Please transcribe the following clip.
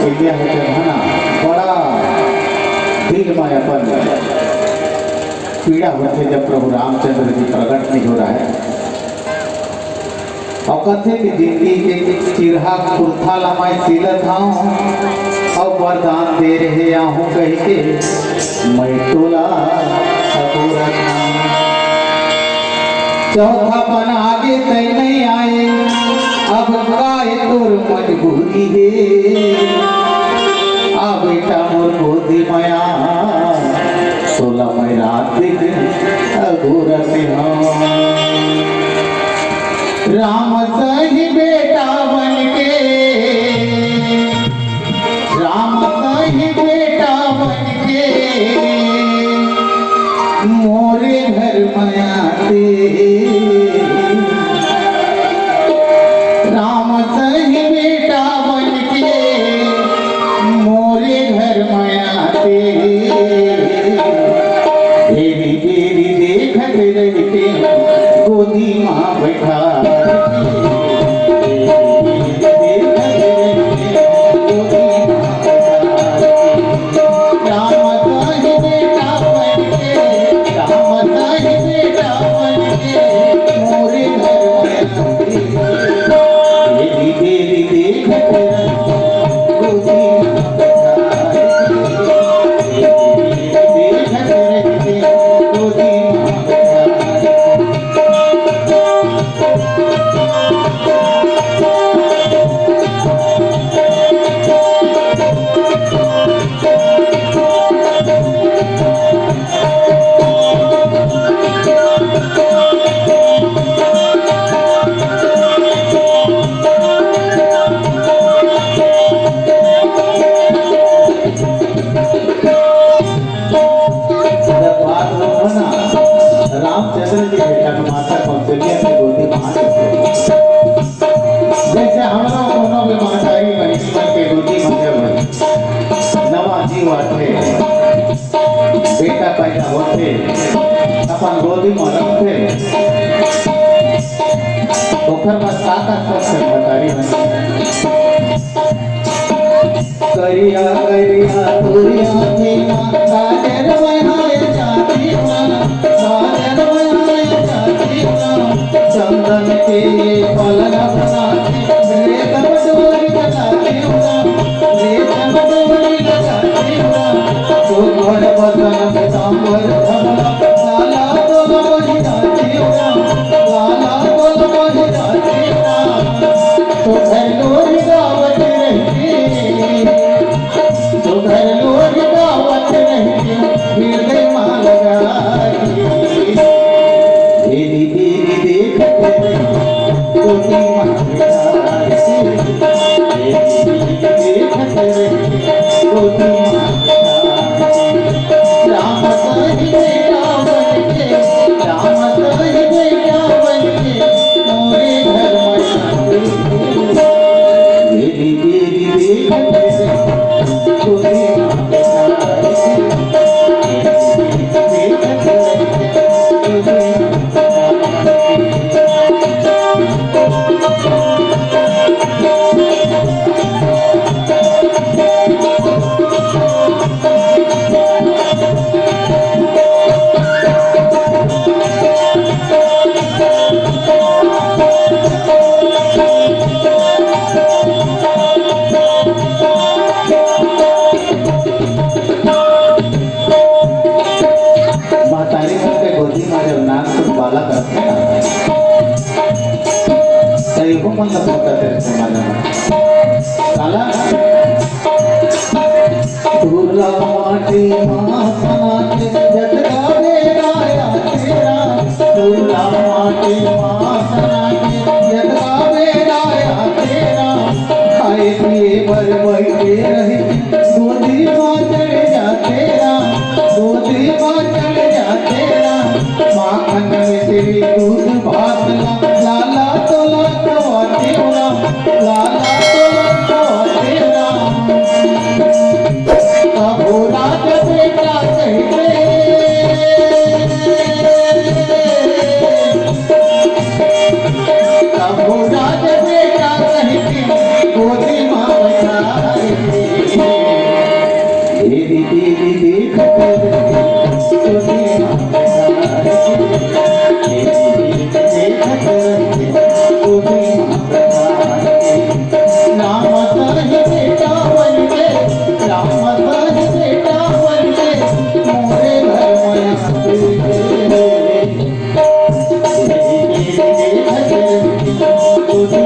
केलिया है म्हणा बड़ा दिल में अपन पीड़ा होते जब प्रभु रामचंद्र जी प्रकट नहीं हो रहा है और कहते कि जिंदगी के चिरहा कुर्था लमाय सिलत हूँ और वरदान दे रहे आहूँ कह के मैं तोला चौथा पन आगे तय नहीं आए अब काय तोर मजबूरी है आ बेटा मोर गोदी माया सोला मैं रात दिन अघोरते हूँ राम सही बेटा बनके राम सही बेटा बनके मोरे घर में आते राम सही बेटा बनके मोरे घर में आते देरी देरी देखत रहते गोदी माँ बैठा रामचंद्र जी बेटा माता कौशल्या की गोदी मां जैसे हमरा कोनो भी महतारी बहनी मन के गोदी में जब नवा जीव आते बेटा पैदा होते अपन गोदी में रखते ओकर में सात से महतारी बहनी करिया करिया तोरिया की माता जरवाए जाती चंदन के पलना बनाती रे कमजोरी बताती रे कमजोरी बताती तो घर बदन में सांबर धमला लाला बोल बोली जाती लाला बोल बोली जाती तो घर लोरी गावत रहती तो घर लोरी गावत रहती हृदय मां लगाई देरी देरी देखते गोदी मां बैठाई गोदी मां राम सही बेटा बनके राम सही बेटा बनके मोरे घर में देरी देरी देखते गोदी मां बैठाई मतलब होता तेरे से साला दूल्हा माटी माँ समाते जगदा बेराया तेरा दूल्हा माटी माँ समाते जगदा बेराया तेरा खाए पिए भर बैठे रहे गोदी माँ चढ़ जा तेरा गोदी माँ चढ़ जा तेरा माखन में तेरी दूध भात लाला तोला लाला तेरा कबो राज बेटा कहते कबो राज बेटा कहते गोदी मां बैठाई বৌদি